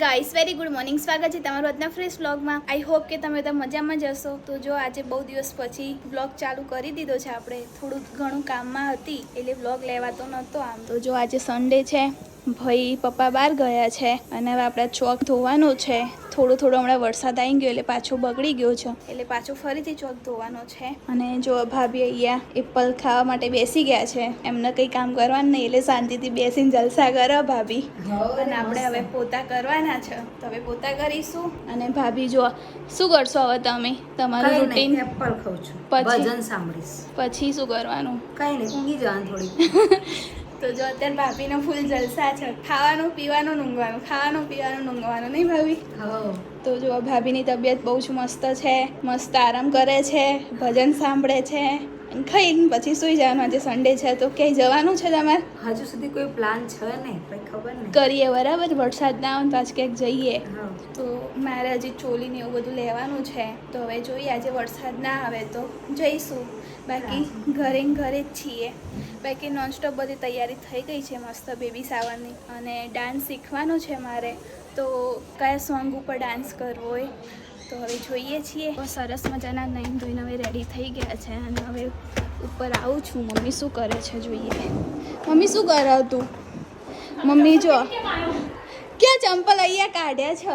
Guys very good morning, સ્વાગત છે તમારું આજના ફ્રેશ વ્લોગમાં। આઈ હોપ કે તમે બધા મજામાં જ હશો। તો જો આજે બહુ દિવસ પછી વ્લોગ ચાલુ કરી દીધો છે આપણે, થોડું ઘણું કામમાં હતી એટલે વ્લોગ લેવાતો નહોતો આમ। તો જો આજે સન્ડે છે, ભાઈ પપ્પા બહાર ગયા છે અને હવે આપણે ચોક ધોવાનો છે। થોડો હમણાં વરસાદ આવી ગયો એટલે પાછો બગડી ગયો છે એટલે પાછો ફરીથી ચોક ધોવાનો છે। અને જો ભાભી અહીંયા એપલ ખાવા માટે બેસી ગયા છે, એમને કંઈ કામ કરવાનું નહીં એટલે શાંતિથી બેસીને જલસા કરે ભાભી। અને આપણે હવે પોતા કરવાના છે તો હવે પોતા કરીશું। અને ભાભી જો શું કરશો હવે તમે તમારું રૂટીન? એપલ ખાઉં છું, પછી ભજન સાંભળીશ, પછી શું કરવાનું? કઈ નહીં, ઊંઘી જવાનું થોડી। તો જો અત્યારે ભાભીનો ફૂલ જલસા છે, ખાવાનું પીવાનું ઊંઘવાનું, ખાવાનું પીવાનું ઊંઘવાનું, નહીં ભાભી? હા। તો જો ભાભીની તબિયત બહુ જ મસ્ત છે, મસ્ત આરામ કરે છે, ભજન સાંભળે છે, ખાઈને પછી સૂઈ જવાનું। આજે સન્ડે છે તો ક્યાંય જવાનું છે તમારે? હજુ સુધી કોઈ પ્લાન છે નહીં, કઈ ખબર નહીં। કરીએ બરાબર, વરસાદ ના આવે તો આજ ક્યાંક જઈએ। હા। તો મારે હજી ચોલીને એવું બધું લેવાનું છે તો હવે જોઈએ, આજે વરસાદ ના આવે તો જઈશું, બાકી ઘરે જ છીએ। બાકી નોનસ્ટોપ બધી તૈયારી થઈ ગઈ છે મસ્ત બેબી શાવરની, અને ડાન્સ શીખવાનો છે મારે। તો કયા સોંગ ઉપર ડાન્સ કરવો હોય તો હવે જોઈએ છીએ। બહુ સરસ મજાના નહીં ધોઈને હવે રેડી થઈ ગયા છે અને હવે ઉપર આવું છું। મમ્મી શું કરે છે જોઈએ। મમ્મી શું કરે તું? મમ્મી જો ક્યાં ચંપલ અહીંયા કાઢ્યા છે?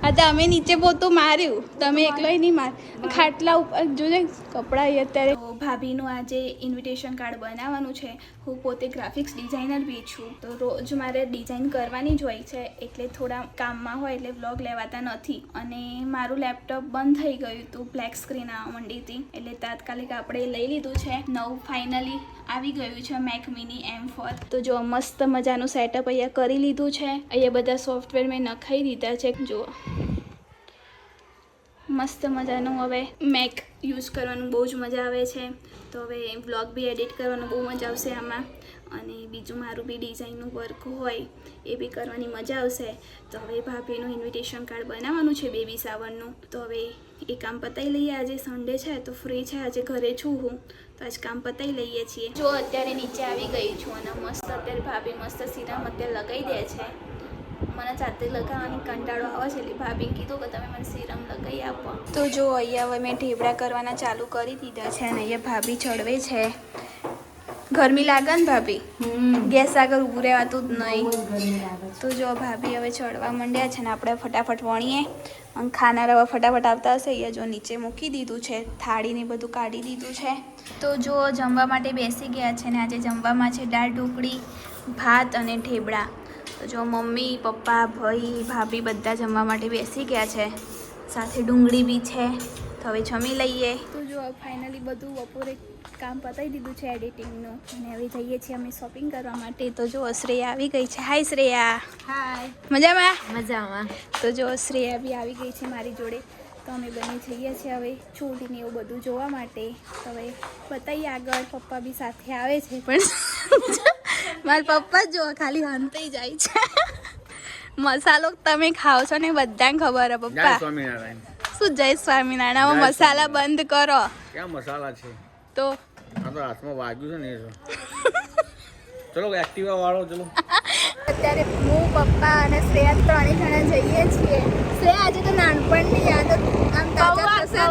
હા તો અમે નીચે પોતું માર્યું, તમે એકલોય નહીં માર, ખાટલા ઉપર જોજે કપડાં અત્યારે। તો ભાભીનું આજે ઇન્વિટેશન કાર્ડ બનાવવાનું છે। હું પોતે ગ્રાફિક્સ ડિઝાઇનર બી છું, તો રોજ મારે ડિઝાઇન કરવાની જ હોય છે એટલે થોડા કામમાં હોય એટલે વ્લોગ લેવાતા નથી। અને મારું લેપટોપ બંધ થઈ ગયું હતું, બ્લેક સ્ક્રીન આવવા માંડી હતી એટલે તાત્કાલિક આપણે લઈ લીધું છે નવું, ફાઇનલી આવી ગયું છે મેક મિની M4। તો જો મસ્ત મજાનું સેટઅપ અહીંયા કરી લીધું છે, અહીંયા બધા સોફ્ટવેર મેં નખાઈ દીધા છે, જુઓ મસ્ત મજાનું। હવે મેક યુઝ કરવાનું બહુ જ મજા આવે છે, તો હવે વ્લોગ બી એડિટ કરવાનું બહુ મજા આવશે આમાં, અને બીજું મારું બી ડિઝાઇનનું વર્ક હોય એ બી કરવાની મજા આવશે। તો હવે ભાભીનું ઇન્વિટેશન કાર્ડ બનાવવાનું છે બેબી શાવરનું, તો હવે એ કામ પતાવી લઈએ। આજે સન્ડે છે તો ફ્રી છે, આજે ઘરે છું હું, તો આજ કામ પતાવી લઈએ છીએ। જો અત્યારે નીચે આવી ગઈ છું અને મસ્ત અત્યારે ભાભી મસ્ત સીરમ અત્યારે લગાવી દે છે। મને જાતે લગાવવાની કંટાળો આવે છે એટલે ભાભીને કીધું કે તમે મને સીરમ લગાવી આપો। તો જો અહીંયા હવે મેં ઢેબરા કરવાના ચાલુ કરી દીધા છે અને અહીંયા ભાભી ચડવે છે। ગરમી લાગે ને ભાભી? ગેસ આગળ ઊભું રહેવાતું જ નહીં। તો જો ભાભી હવે ચડવા માંડ્યા છે ને આપણે ફટાફટ વણીએ, અને ખાનાર હવે ફટાફટ આવતા હશે। અહીંયા જો નીચે મૂકી દીધું છે, થાળીને બધું કાઢી દીધું છે। તો જો જમવા માટે બેસી ગયા છે ને આજે જમવામાં છે દાળ ઢોકળી, ભાત અને ઢેબરા। તો જો મમ્મી પપ્પા ભાઈ ભાભી બધા જમવા માટે બેસી ગયા છે, સાથે ડુંગળી બી છે, તો હવે જમી લઈએ। તો જો ફાઇનલી બધું બપોરે કામ પતાવી દીધું છે એડિટિંગનું, અને હવે જઈએ છીએ અમે શોપિંગ કરવા માટે। તો જો શ્રેયા આવી ગઈ છે। હાય શ્રેયા। હાય। મજામાં? મજામાં। તો જો શ્રેયા બી આવી ગઈ છે મારી જોડે, તો અમે બંને જઈએ છીએ હવે ચોલીને એવું બધું જોવા માટે। તો હવે બતાવીએ આગળ, પપ્પા બી સાથે આવે છે પણ મારા પપ્પા જો ખાલી હંતાઈ જાય છે। મસાલો તમે ખાઓ છો ને બધાને ખબર હે પપ્પા। જય સ્વામિનારાયણ। શું જય સ્વામિનારાયણ? હવે મસાલા બંધ કરો। ક્યાં મસાલા છે? તો આ તો હાથમાં વાગ્યું છે ને એ તો ચલો એક્ટિવા વાળો ચલો। અત્યારે હું પપ્પા અને શ્રેયા ત્રણેય જણા જઈએ છીએ। શ્રેયા આજે તો નાનપણની યાદ આમ તાજા થશે।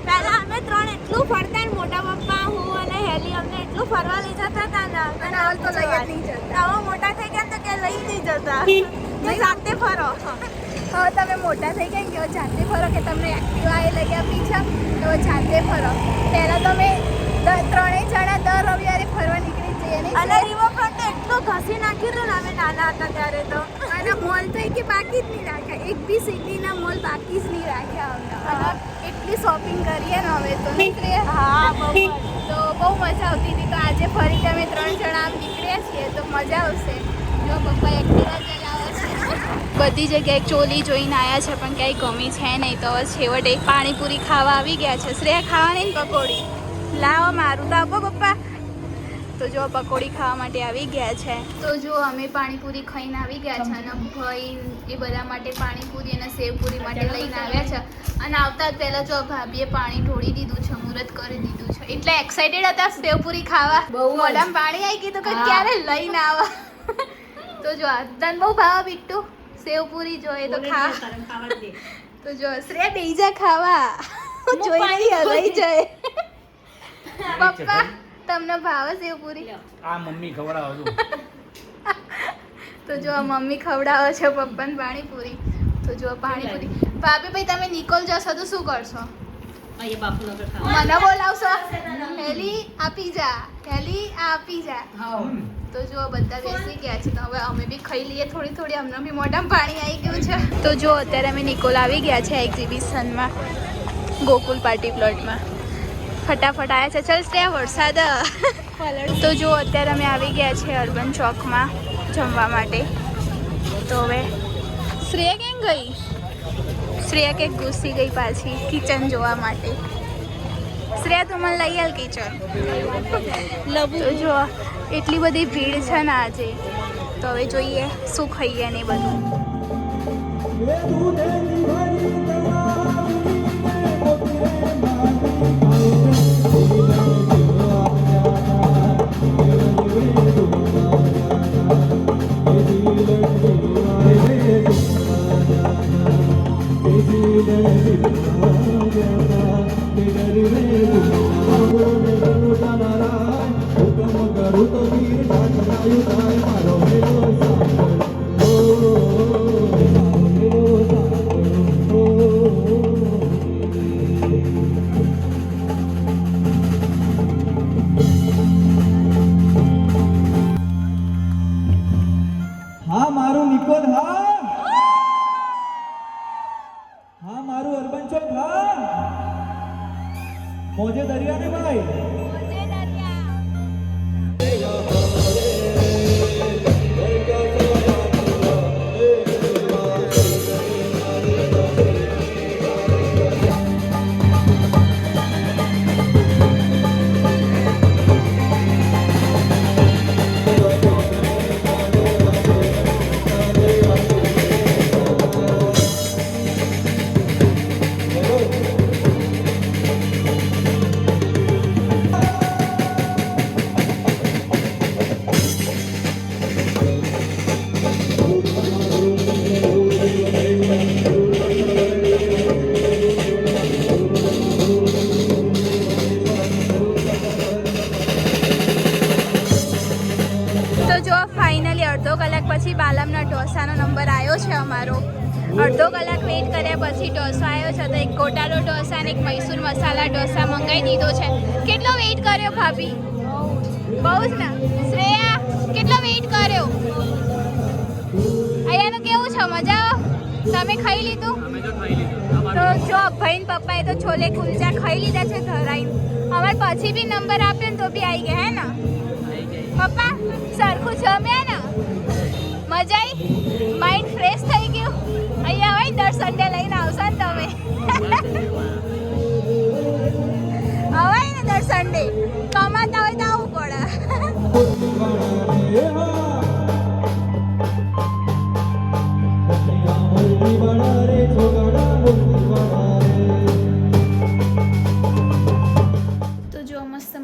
પહેલા અમે ત્રણ એટલું ફરતા ને, મોટા પપ્પા હું અને હેલી અમને એટલું ફરવા લઈ જતા હતા ને, અને હાલ તો લઈ જ નહીં જતા। હવે મોટા થઈ ગયા તો કે લઈ નહીં જતા, કે જાતે ફરો। હવે તમે મોટા થઈ ગયા કે જાતે ફરો, કે તમને એક્ટિવા એ લઈ આપી છે તો જાતે ફરો। પહેલાં તમે ત્રણેય જણા દર રવિવારે ફરવા નીકળી જઈએ ને, અને રિવરફ્રન્ટ એટલું ઘસી નાખ્યું હતું ને અમે નાના હતા ત્યારે તો। અને મોલ તો એક બાકી જ નહીં રાખ્યા, એક બી સિટીના મોલ બાકી જ નહીં રાખ્યા અમને। એટલી શોપિંગ કરીએ ને હવે તો નીકળીએ। હા બહુ તો બહુ મજા આવતી હતી। તો આજે ફરીથી અમે ત્રણ જણા આમ નીકળ્યા છીએ તો મજા આવશે। જો પપ્પા એક્ટિવા ચલાવે છે, બધી જગ્યાએ ચોલી જોઈને આવ્યા છે પણ ક્યાંય ગમી છે નહીં, તો હવે છેવટે પાણીપુરી ખાવા આવી ગયા છે। શ્રેયા ખાવાની ને પકોડી? લાવો મારું તો આપો પપ્પા। તો જો પકોડી ખાવા માટે આવી ગયા છે। તો જો અમે પાણીપુરી ખાઈને આવી ગયા છે અને ભાઈ એ બધા માટે પાણીપુરી અને સેવપુરી માટે લઈને આવ્યા છે। અને આવતા જ પહેલા જો ભાભીએ પાણી ઢોળી દીધું છે, મુહૂર્ત કરી દીધું છે, એટલે એક્સાઇટેડ હતા સેવપુરી ખાવા, બહુ મોઢામાં પાણી આવી ગયું કે ક્યારે લઈને આવા। તો જો તને બહુ ભાવે બિટ્ટુ સેવપુરી જોઈએ તો ખા તો જો શ્રેય બેજા ખાવા જોઈને હલાઈ જાય પપ્પા તમને ભાવે સેવપુરી આ મમ્મી ખવડાવો છું તો જો આ મમ્મી ખવડાવે છે પપ્પાને પાણીપુરી તો જો પાણીપુરી ભાભી ભાઈ તમે નિકોલ જશો તો શું કરશો મને બોલાવશો હેલી આપી જા હેલી આપી જા તો જો બધા બેસી ગયા છે તો હવે અમે બી ખાઈ લઈએ થોડી થોડી અમને બી મોઢામાં પાણી આવી ગયું છે તો જો અત્યારે અમે નિકોલ આવી ગયા છે એક્ઝિબિશનમાં ગોકુલ પાર્ટી પ્લોટમાં ફટાફટ આવ્યા છે ચાલ શ્રેયા વરસાદ તો જો અત્યારે અમે આવી ગયા છે અર્બન ચોકમાં જમવા માટે તો હવે શ્રેયા કેમ ગઈ શ્રેયા કે ઘૂસી ગઈ પાછી કિચન જોવા માટે શ્રેયા તું મને લઈ આલ કિચન તો જો એટલી બધી ભીડ છે ને આજે તો હવે જોઈએ શું ખાઈએ ને બધું હા મારું નિકોલ હા હા મારું અર્બન ચોક હા મોજે દરિયા ને ભાઈ અડધો કલાક પછી બાલમના ઢોસાનો નંબર આવ્યો છે અમારો અડધો કલાક વેઇટ કર્યા પછી ઢોસો આવ્યો છે તો એક ગોટાળો ઢોસા અને એક મૈસૂર મસાલા ઢોસા મંગાવી દીધો છે કેટલો વેઇટ કર્યો ભાભી બહુ જ ને શ્રેયા કેટલો વેઇટ કર્યો અહીંયાનું કેવું છે મજા તમે ખાઈ લીધું તો જો ભાઈ પપ્પાએ તો છોલે કુલચા ખાઈ લીધા છે ધરાઈને અમારે પછી બી નંબર આપ્યો ને તો બી આવી ગયા હે ને પપ્પા સરખું જમ્યા ને મજા આવી માઇન્ડ ફ્રેશ થઈ ગયું અહીંયા હોય દર સન્ડે લઈને આવશો ને તમે હવાય ને દર સન્ડે કમાતા હોય તો આવવું પડે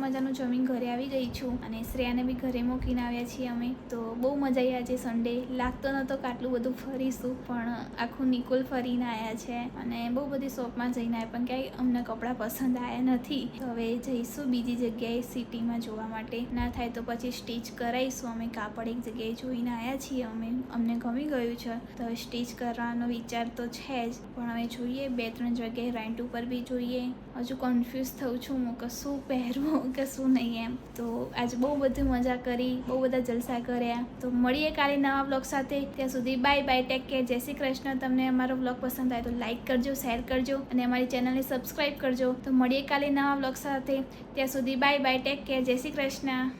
મજાનું જમીન ઘરે આવી ગઈ છું અને શ્રેયાને બી ઘરે મૂકીને આવ્યા છીએ અમે તો બહુ મજા આવી આજે સન્ડે લાગતો નહોતો કે આટલું બધું ફરીશું પણ આખું નિકોલ ફરીને આવ્યા છે અને બહુ બધી શોપમાં જઈને આવ્યા પણ ક્યાંય અમને કપડાં પસંદ આવ્યા નથી તો હવે જઈશું બીજી જગ્યાએ સિટીમાં જોવા માટે ના થાય તો પછી સ્ટીચ કરાવીશું અમે કાપડ એક જગ્યાએ જોઈને આવ્યા છીએ અમે અમને ગમી ગયું છે તો હવે સ્ટીચ કરવાનો વિચાર તો છે જ પણ હવે જોઈએ 2-3 જગ્યાએ રેન્ટ ઉપર બી જોઈએ હજુ કન્ફ્યુઝ થઉં છું હું કે શું પહેરવું કે શું નહીં એમ તો આજે બહુ બધી મજા કરી બહુ બધા જલસા કર્યા તો મળીએ કાલે નવા બ્લોગ સાથે ત્યાં સુધી બાય બાય ટેક કેર જય શ્રી કૃષ્ણ તમને અમારો બ્લોગ પસંદ આવે તો લાઈક કરજો શેર કરજો અને અમારી ચેનલને સબસ્ક્રાઈબ કરજો તો મળીએ કાલે નવા બ્લોગ સાથે ત્યાં સુધી બાય બાય ટેક કેર જય શ્રી કૃષ્ણ